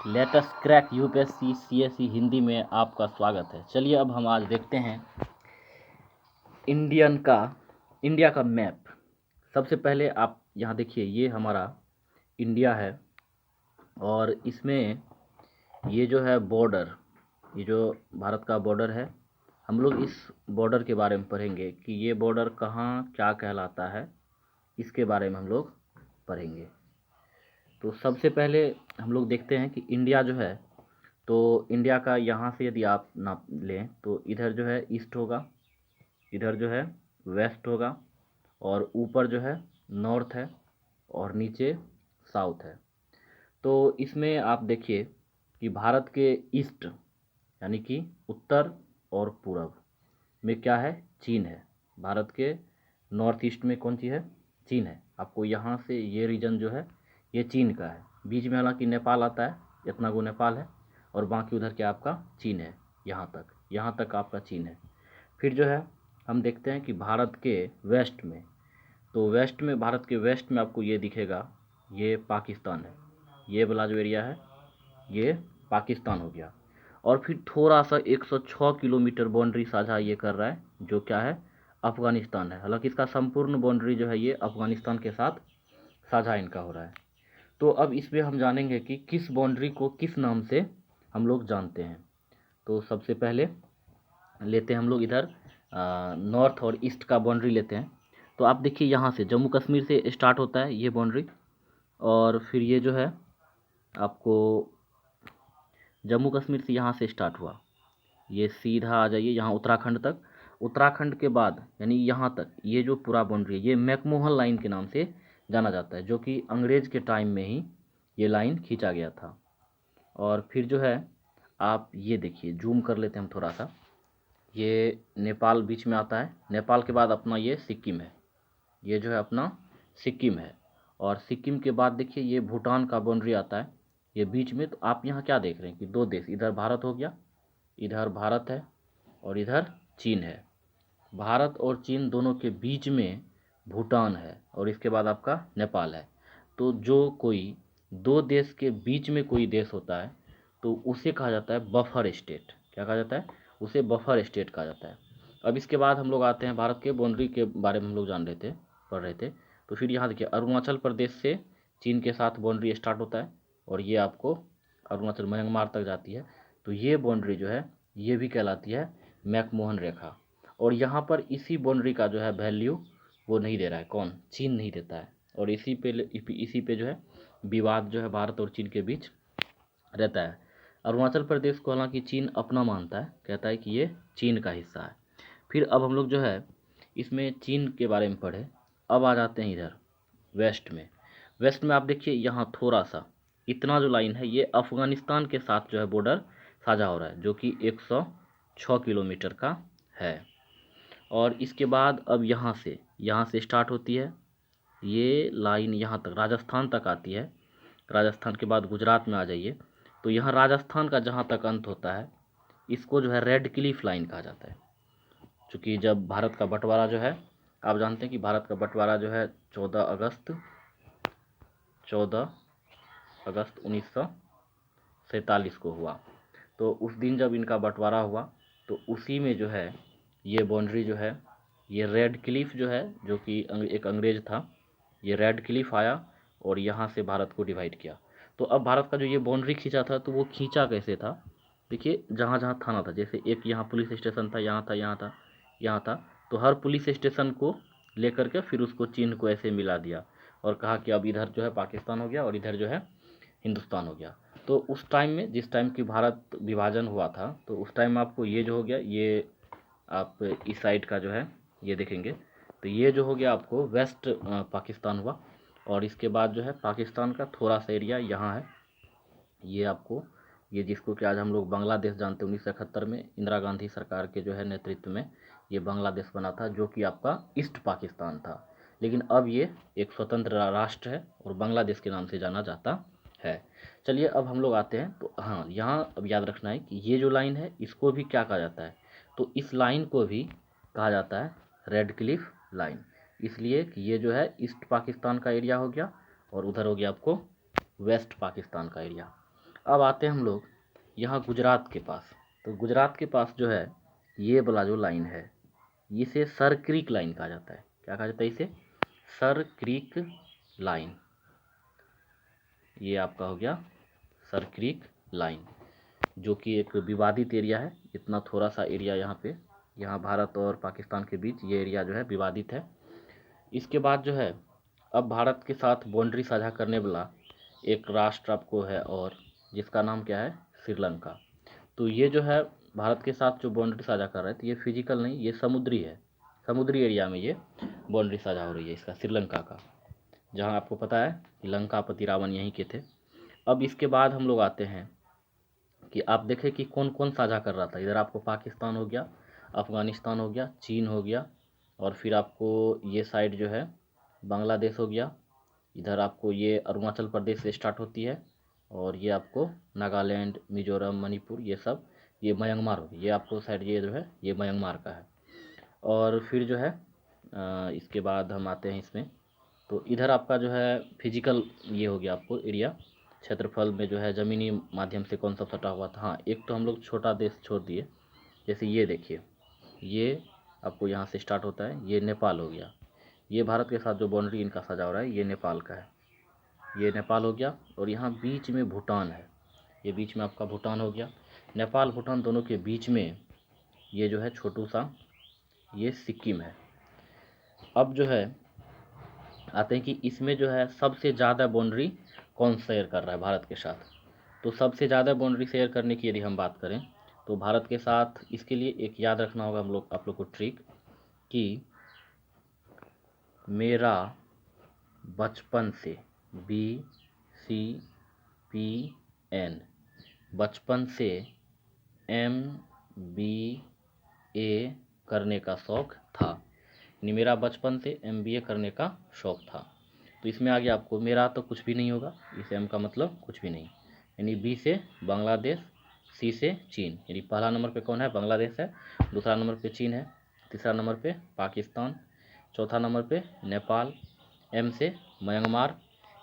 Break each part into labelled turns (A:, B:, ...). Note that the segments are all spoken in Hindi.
A: Latest crack UPSC CSE Hindi में आपका स्वागत है। चलिए अब हम आज देखते हैं इंडिया का मैप। सबसे पहले आप यहाँ देखिए, ये हमारा इंडिया है और इसमें ये जो है बॉर्डर, ये जो भारत का बॉर्डर है, हम लोग इस बॉर्डर के बारे में पढ़ेंगे कि ये बॉर्डर कहाँ क्या कहलाता है, इसके बारे में हम लोग पढ़ेंगे। तो सबसे पहले हम लोग देखते हैं कि इंडिया जो है, तो इंडिया का यहाँ से यदि आप नाप लें तो इधर जो है ईस्ट होगा, इधर जो है वेस्ट होगा, और ऊपर जो है नॉर्थ है और नीचे साउथ है। तो इसमें आप देखिए कि भारत के ईस्ट यानी कि उत्तर और पूरब में क्या है, चीन है। भारत के नॉर्थ ईस्ट में कौन सी है, चीन है। आपको यहाँ से ये रीजन जो है ये चीन का है। बीच में हालांकि नेपाल आता है, इतना को नेपाल है, और बाकी उधर क्या आपका चीन है। यहाँ तक आपका चीन है। फिर जो है हम देखते हैं कि भारत के वेस्ट में, तो वेस्ट में, भारत के वेस्ट में आपको ये दिखेगा, ये पाकिस्तान है। ये वाला जो एरिया है ये पाकिस्तान हो गया। और फिर थोड़ा सा 106 किलोमीटर बाउंड्री साझा ये कर रहा है, जो क्या है, अफ़गानिस्तान है। हालांकि इसका संपूर्ण बाउंड्री जो है ये अफ़गानिस्तान के साथ साझा इनका हो रहा है। तो अब इसमें हम जानेंगे कि किस बाउंड्री को किस नाम से हम लोग जानते हैं। तो सबसे पहले लेते हैं हम लोग इधर नॉर्थ और ईस्ट का बाउंड्री लेते हैं। तो आप देखिए यहाँ से जम्मू कश्मीर से स्टार्ट होता है ये बाउंड्री, और फिर ये जो है आपको जम्मू कश्मीर से यहाँ से स्टार्ट हुआ, ये सीधा आ जाइए यहाँ उत्तराखंड तक। उत्तराखंड के बाद यानी यहाँ तक ये जो पूरा बाउंड्री है ये मैकमोहन लाइन के नाम से जाना जाता है, जो कि अंग्रेज़ के टाइम में ही ये लाइन खींचा गया था। और फिर जो है आप ये देखिए, जूम कर लेते हैं हम थोड़ा सा, ये नेपाल बीच में आता है। नेपाल के बाद अपना ये सिक्किम है, ये जो है अपना सिक्किम है। और सिक्किम के बाद देखिए ये भूटान का बाउंड्री आता है ये बीच में। तो आप यहाँ क्या देख रहे हैं कि दो देश, इधर भारत हो गया, इधर भारत है और इधर चीन है। भारत और चीन दोनों के बीच में भूटान है और इसके बाद आपका नेपाल है। तो जो कोई दो देश के बीच में कोई देश होता है तो उसे कहा जाता है बफर स्टेट। क्या कहा जाता है, उसे बफर स्टेट कहा जाता है। अब इसके बाद हम लोग आते हैं भारत के बाउंड्री के बारे में हम लोग पढ़ रहे थे। तो फिर यहाँ देखिए अरुणाचल प्रदेश से चीन के साथ बाउंड्री स्टार्ट होता है और ये आपको अरुणाचल म्यांमार तक जाती है। तो ये बाउंड्री जो है ये भी कहलाती है मैकमोहन रेखा। और यहाँ पर इसी बाउंड्री का जो है वैल्यू वो नहीं दे रहा है, कौन, चीन नहीं देता है। और इसी पे जो है विवाद जो है भारत और चीन के बीच रहता है। अरुणाचल प्रदेश को हालांकि चीन अपना मानता है, कहता है कि ये चीन का हिस्सा है। फिर अब हम लोग जो है इसमें चीन के बारे में पढ़े। अब आ जाते हैं इधर वेस्ट में। वेस्ट में आप देखिए यहाँ थोड़ा सा इतना जो लाइन है ये अफ़गानिस्तान के साथ जो है बॉर्डर साझा हो रहा है, जो कि 106 किलोमीटर का है। और इसके बाद अब यहाँ से स्टार्ट होती है ये लाइन, यहाँ तक राजस्थान तक आती है। राजस्थान के बाद गुजरात में आ जाइए, तो यहाँ राजस्थान का जहाँ तक अंत होता है इसको जो है रेड क्लिफ लाइन कहा जाता है। चूँकि जब भारत का बंटवारा जो है, आप जानते हैं कि भारत का बंटवारा जो है 14 अगस्त 1947 को हुआ। तो उस दिन जब इनका बंटवारा हुआ तो उसी में जो है ये बाउंड्री जो है, ये रेड क्लिफ जो है, जो कि एक अंग्रेज था, ये रेड क्लिफ आया और यहाँ से भारत को डिवाइड किया। तो अब भारत का जो ये बाउंड्री खींचा था तो वो खींचा कैसे था, देखिए जहाँ जहाँ थाना था, जैसे एक यहाँ पुलिस स्टेशन था, यहाँ था, यहाँ था, यहाँ था, तो हर पुलिस स्टेशन को लेकर के फिर उसको चीन को ऐसे मिला दिया और कहा कि अब इधर जो है पाकिस्तान हो गया और इधर जो है हिंदुस्तान हो गया। तो उस टाइम में, जिस टाइम की भारत विभाजन हुआ था, तो उस टाइम आपको ये जो हो गया, ये आप इस साइड का जो है ये देखेंगे तो ये जो हो गया आपको वेस्ट पाकिस्तान हुआ। और इसके बाद जो है पाकिस्तान का थोड़ा सा एरिया यहाँ है, ये आपको, ये जिसको कि आज हम लोग बांग्लादेश जानते हैं, 1971 में इंदिरा गांधी सरकार के जो है नेतृत्व में ये बांग्लादेश बना था, जो कि आपका ईस्ट पाकिस्तान था। लेकिन अब ये एक स्वतंत्र राष्ट्र है और बांग्लादेश के नाम से जाना जाता है। चलिए अब हम लोग आते हैं, तो हाँ यहाँ अब याद रखना है कि ये जो लाइन है इसको भी क्या कहा जाता है, तो इस लाइन को भी कहा जाता है रेड क्लिफ लाइन, इसलिए कि ये जो है ईस्ट पाकिस्तान का एरिया हो गया और उधर हो गया आपको वेस्ट पाकिस्तान का एरिया। अब आते हैं हम लोग यहाँ गुजरात के पास। तो गुजरात के पास जो है ये वाला जो लाइन है इसे सर क्रीक लाइन कहा जाता है। क्या कहा जाता है इसे? Sir creek line. ये आपका हो गया सर क्रीक लाइन, जो कि एक विवादित एरिया है। इतना थोड़ा सा एरिया यहाँ पे, यहाँ भारत और पाकिस्तान के बीच ये एरिया जो है विवादित है। इसके बाद जो है अब भारत के साथ बाउंड्री साझा करने वाला एक राष्ट्र आपको है, और जिसका नाम क्या है? श्रीलंका। तो ये जो है भारत के साथ जो बाउंड्री साझा कर रहा है, तो ये फिजिकल नहीं, ये समुद्री है। समुद्री एरिया में ये बाउंड्री साझा हो रही है इसका, श्रीलंका का, जहाँ आपको पता है लंकापति रावण यहीं के थे। अब इसके बाद हम लोग आते हैं कि आप देखें कि कौन कौन साझा कर रहा था। इधर आपको पाकिस्तान हो गया, अफ़गानिस्तान हो गया, चीन हो गया, और फिर आपको ये साइड जो है बांग्लादेश हो गया। इधर आपको ये अरुणाचल प्रदेश से स्टार्ट होती है, और ये आपको नागालैंड, मिजोरम, मणिपुर, ये सब ये म्यांमार हो गया। ये आपको साइड ये जो है ये म्यांमार का है। और फिर जो है इसके बाद हम आते हैं इसमें, तो इधर आपका जो है फिजिकल ये हो गया आपको एरिया। क्षेत्रफल में जो है ज़मीनी माध्यम से कौन सा सटा हुआ था। हाँ, एक तो हम लोग छोटा देश छोड़ दिए, जैसे ये देखिए, ये आपको यहाँ से स्टार्ट होता है, ये नेपाल हो गया। ये भारत के साथ जो बाउंड्री इनका सजा हो रहा है ये नेपाल का है, ये नेपाल हो गया। और यहाँ बीच में भूटान है, ये बीच में आपका भूटान हो गया। नेपाल भूटान दोनों के बीच में ये जो है छोटू सा ये सिक्किम है। अब जो है आते हैं कि इसमें जो है सबसे ज़्यादा बाउंड्री कौन शेयर कर रहा है भारत के साथ। तो सबसे ज़्यादा बाउंड्री शेयर करने की यदि हम बात करें तो भारत के साथ, इसके लिए एक याद रखना होगा आप लोग को ट्रिक, कि मेरा बचपन से BCPN, बचपन से MBA करने का शौक़ था, यानी मेरा बचपन से MBA करने का शौक़ था। तो इसमें आ गया आपको मेरा तो कुछ भी नहीं होगा, इस M का मतलब कुछ भी नहीं, यानी B से बांग्लादेश, C से चीन, यानी पहला नंबर पे कौन है? बांग्लादेश है, दूसरा नंबर पे चीन है, तीसरा नंबर पे पाकिस्तान, चौथा नंबर पे नेपाल, M से म्यांमार,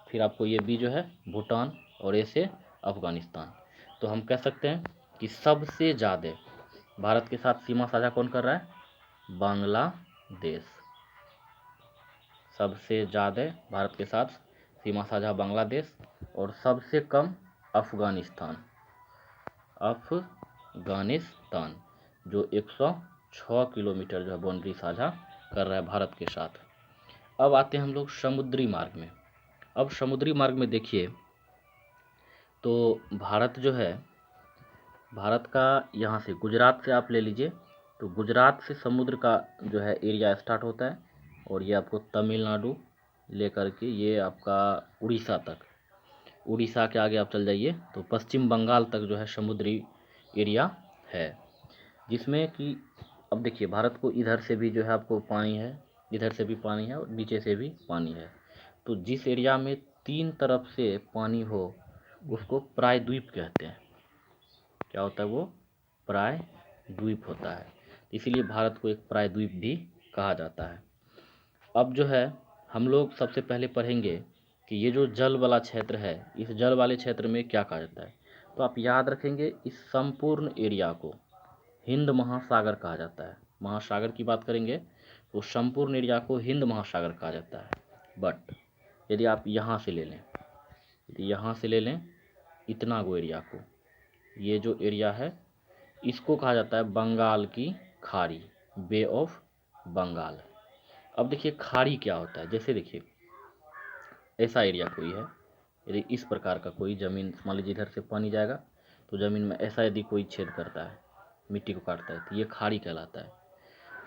A: फिर आपको ये B जो है भूटान, और A से अफ़गानिस्तान। तो हम कह सकते हैं कि सबसे ज़्यादा भारत के साथ सीमा साझा कौन कर रहा है? बांग्लादेश। सबसे ज़्यादा भारत के साथ सीमा साझा बांग्लादेश, और सबसे कम अफ़गानिस्तान। अफ़गानिस्तान जो 106 किलोमीटर जो है बाउंड्री साझा कर रहा है भारत के साथ। अब आते हैं हम लोग समुद्री मार्ग में। अब समुद्री मार्ग में देखिए तो भारत जो है, भारत का यहाँ से गुजरात से आप ले लीजिए, तो गुजरात से समुद्र का जो है एरिया स्टार्ट होता है, और ये आपको तमिलनाडु लेकर के ये आपका उड़ीसा तक, उड़ीसा के आगे आप चल जाइए तो पश्चिम बंगाल तक जो है समुद्री एरिया है, जिसमें कि अब देखिए भारत को इधर से भी जो है आपको पानी है, इधर से भी पानी है, और नीचे से भी पानी है। तो जिस एरिया में 3 तरफ से पानी हो उसको प्रायद्वीप कहते हैं। क्या होता है? वो प्रायद्वीप होता है, इसीलिए भारत को एक प्रायद्वीप भी कहा जाता है। अब जो है हम लोग सबसे पहले पढ़ेंगे कि ये जो जल वाला क्षेत्र है, इस जल वाले क्षेत्र में क्या कहा जाता है। तो आप याद रखेंगे इस संपूर्ण एरिया को हिंद महासागर कहा जाता है। महासागर की बात करेंगे तो संपूर्ण एरिया को हिंद महासागर कहा जाता है। बट यदि आप यहाँ से ले लें, यदि यहाँ से ले लें इतना गो एरिया को, ये जो एरिया है इसको कहा जाता है बंगाल की खाड़ी, बे ऑफ बंगाल। अब देखिए खाड़ी क्या होता है, जैसे देखिए ऐसा एरिया कोई है, यदि इस प्रकार का कोई ज़मीन, मान लीजिए इधर से पानी जाएगा तो ज़मीन में ऐसा यदि कोई छेद करता है, मिट्टी को काटता है, तो ये खाड़ी कहलाता है।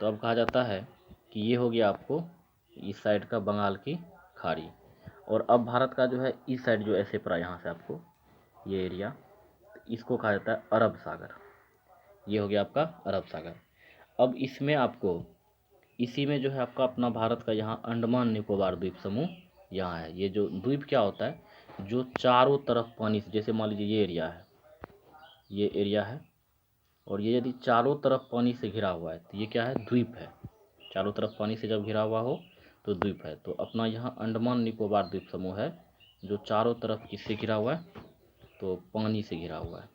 A: तो अब कहा जाता है कि ये हो गया आपको इस साइड का बंगाल की खाड़ी, और अब भारत का जो है इस साइड जो ऐसे पड़ा यहाँ से आपको ये एरिया, इसको कहा जाता है अरब सागर। ये हो गया आपका अरब सागर। अब इसमें आपको इसी में जो है आपका अपना भारत का यहाँ अंडमान निकोबार द्वीप समूह यहाँ है। ये जो द्वीप क्या होता है, जो चारों तरफ पानी से, जैसे मान लीजिए ये एरिया है, ये एरिया है, और ये यदि चारों तरफ पानी से घिरा हुआ है तो ये क्या है? द्वीप है। चारों तरफ पानी से जब घिरा हुआ हो तो द्वीप है। तो अपना यहाँ अंडमान निकोबार द्वीप समूह है जो चारों तरफ किससे घिरा हुआ है? तो पानी से घिरा हुआ है।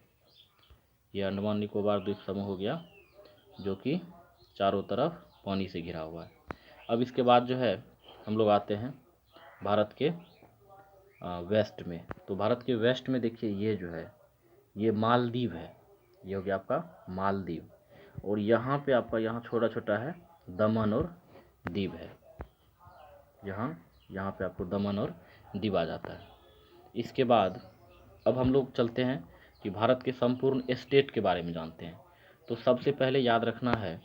A: ये अंडमान निकोबार द्वीप समूह हो गया जो कि चारों तरफ पानी से घिरा हुआ है। अब इसके बाद जो है हम लोग आते हैं भारत के वेस्ट में। तो भारत के वेस्ट में देखिए ये जो है ये मालदीव है, ये हो गया आपका मालदीव। और यहाँ पे आपका यहाँ छोटा छोटा है दमन और दीव है, यहाँ पे आपको दमन और दीव आ जाता है। इसके बाद अब हम लोग चलते हैं कि भारत के संपूर्ण स्टेट के बारे में जानते हैं। तो सबसे पहले याद रखना है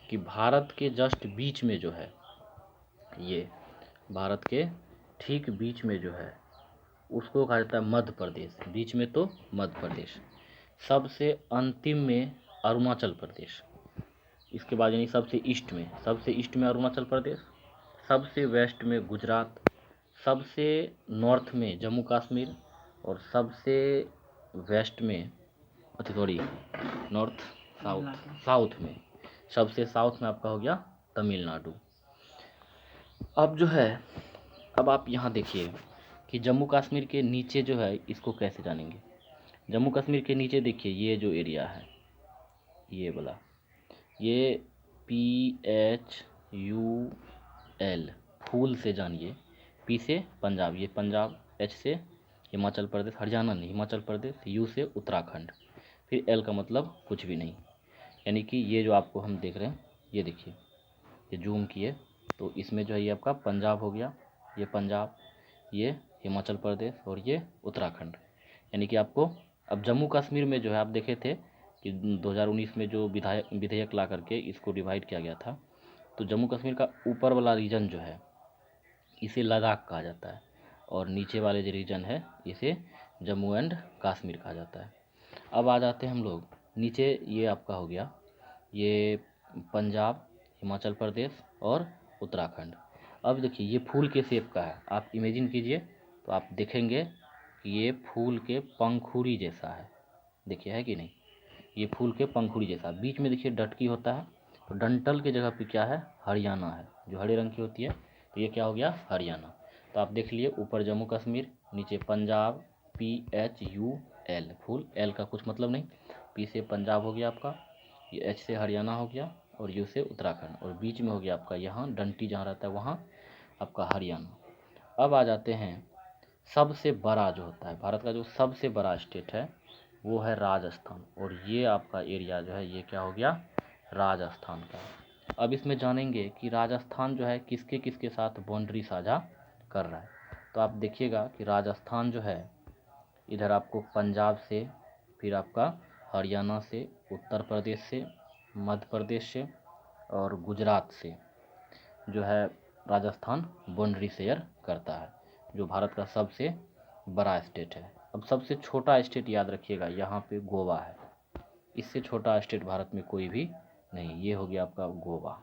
A: कि भारत के जस्ट बीच में जो है, ये भारत के ठीक बीच में जो है उसको कहा जाता है मध्य प्रदेश। बीच में तो मध्य प्रदेश, सबसे अंतिम में अरुणाचल प्रदेश, इसके बाद यानी सबसे ईस्ट में अरुणाचल प्रदेश, सबसे वेस्ट में गुजरात, सबसे नॉर्थ में जम्मू कश्मीर, और सबसे वेस्ट में नॉर्थ साउथ में सबसे साउथ में आपका हो गया तमिलनाडु। अब जो है अब आप यहाँ देखिए कि जम्मू कश्मीर के नीचे जो है इसको कैसे जानेंगे। जम्मू कश्मीर के नीचे देखिए ये जो एरिया है ये वाला, ये PHUL फूल से जानिए, P से पंजाब, ये पंजाब, H से हिमाचल प्रदेश, हरियाणा नहीं हिमाचल प्रदेश, U से उत्तराखंड, फिर L का मतलब कुछ भी नहीं। यानी कि ये जो आपको हम देख रहे हैं ये देखिए, ये जूम किए तो इसमें जो है ये आपका पंजाब हो गया, ये पंजाब, ये हिमाचल प्रदेश और ये उत्तराखंड। यानी कि आपको अब जम्मू कश्मीर में जो है आप देखे थे कि 2019 में जो विधेयक ला करके इसको डिवाइड किया गया था, तो जम्मू कश्मीर का ऊपर वाला रीजन जो है इसे लद्दाख कहा जाता है, और नीचे वाले जो रीजन है इसे जम्मू एंड कश्मीर कहा जाता है। अब आ जाते हैं हम लोग नीचे, ये आपका हो गया ये पंजाब, हिमाचल प्रदेश और उत्तराखंड। अब देखिए ये फूल के शेप का है, आप इमेजिन कीजिए तो आप देखेंगे कि ये फूल के पंखुड़ी जैसा है, देखिए है कि नहीं, ये फूल के पंखुड़ी जैसा। बीच में देखिए डटकी होता है, तो डंटल की जगह पे क्या है, हरियाणा है, जो हरे रंग की होती है, तो ये क्या हो गया, हरियाणा। तो आप देख लिए ऊपर जम्मू कश्मीर, नीचे पंजाब, PHUL फूल, L का कुछ मतलब नहीं, P से पंजाब हो गया आपका, ये H से हरियाणा हो गया, और U से उत्तराखंड, और बीच में हो गया आपका यहाँ डंटी जहाँ रहता है वहाँ आपका हरियाणा। अब आ जाते हैं सबसे बड़ा जो होता है भारत का, जो सबसे बड़ा स्टेट है वो है राजस्थान, और ये आपका एरिया जो है ये क्या हो गया, राजस्थान का। अब इसमें जानेंगे कि राजस्थान जो है किसके किसके साथ बाउंड्री साझा कर रहा है। तो आप देखिएगा कि राजस्थान जो है इधर आपको पंजाब से, फिर आपका हरियाणा से, उत्तर प्रदेश से, मध्य प्रदेश से और गुजरात से जो है राजस्थान बाउंड्री शेयर करता है, जो भारत का सबसे बड़ा स्टेट है। अब सबसे छोटा स्टेट याद रखिएगा, यहाँ पे गोवा है, इससे छोटा स्टेट भारत में कोई भी नहीं, ये हो गया आपका गोवा,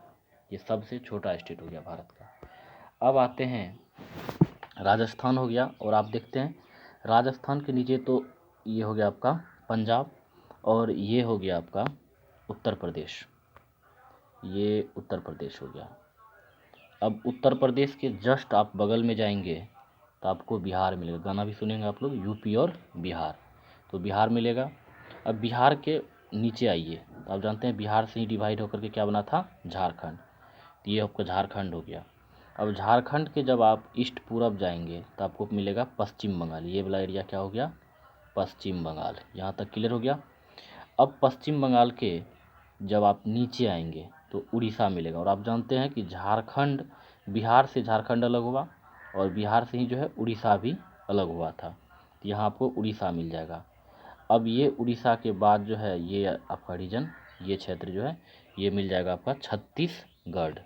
A: ये सबसे छोटा स्टेट हो गया भारत का। अब आते हैं राजस्थान हो गया, और आप देखते हैं राजस्थान के नीचे तो ये हो गया आपका पंजाब, और ये हो गया आपका उत्तर प्रदेश, ये उत्तर प्रदेश हो गया। अब उत्तर प्रदेश के जस्ट आप बगल में जाएंगे तो आपको बिहार मिलेगा, गाना भी सुनेंगे आप लोग, यूपी और बिहार, तो बिहार मिलेगा। अब बिहार के नीचे आइए तो आप जानते हैं बिहार से ही डिवाइड होकर के क्या बना था, झारखंड, तो ये आपका झारखंड हो गया। अब झारखंड के जब आप ईस्ट पूरब जाएंगे तो आपको मिलेगा पश्चिम बंगाल, ये वाला एरिया क्या हो गया, पश्चिम बंगाल। यहाँ तक क्लियर हो गया। अब पश्चिम बंगाल के जब आप नीचे आएंगे तो उड़ीसा मिलेगा, और आप जानते हैं कि झारखंड, बिहार से झारखंड अलग हुआ और बिहार से ही जो है उड़ीसा भी अलग हुआ था, तो यहाँ आपको उड़ीसा मिल जाएगा। अब ये उड़ीसा के बाद जो है ये आपका रीजन, ये क्षेत्र जो है ये मिल जाएगा आपका छत्तीसगढ़।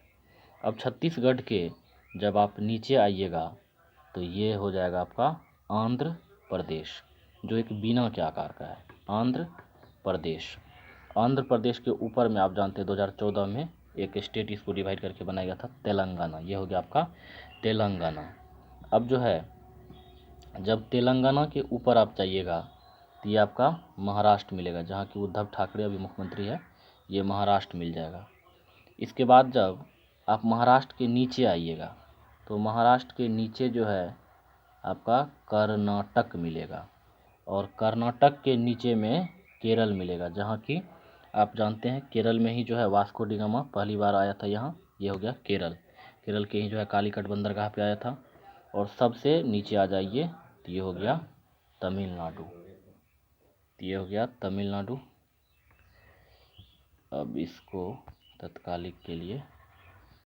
A: अब छत्तीसगढ़ के जब आप नीचे आइएगा तो ये हो जाएगा आपका आंध्र प्रदेश, जो एक बीना के आकार का है, आंध्र प्रदेश। आंध्र प्रदेश के ऊपर में आप जानते हैं 2014 में एक स्टेट इसको डिवाइड करके बनाया गया था, तेलंगाना, ये हो गया आपका तेलंगाना। अब जो है जब तेलंगाना के ऊपर आप जाइएगा तो ये आपका महाराष्ट्र मिलेगा, जहाँ की उद्धव ठाकरे अभी मुख्यमंत्री है, ये महाराष्ट्र मिल जाएगा। इसके बाद जब आप महाराष्ट्र के नीचे आइएगा तो महाराष्ट्र के नीचे जो है आपका कर्नाटक मिलेगा, और कर्नाटक के नीचे में केरल मिलेगा, जहाँ की आप जानते हैं केरल में ही जो है वास्को डी गामा पहली बार आया था यहाँ। ये हो गया केरल, केरल के ही जो है कालीकट बंदरगाह पे आया था। और सबसे नीचे आ जाइए तो ये हो गया तमिलनाडु, ये हो गया तमिलनाडु। अब इसको तत्कालिक के लिए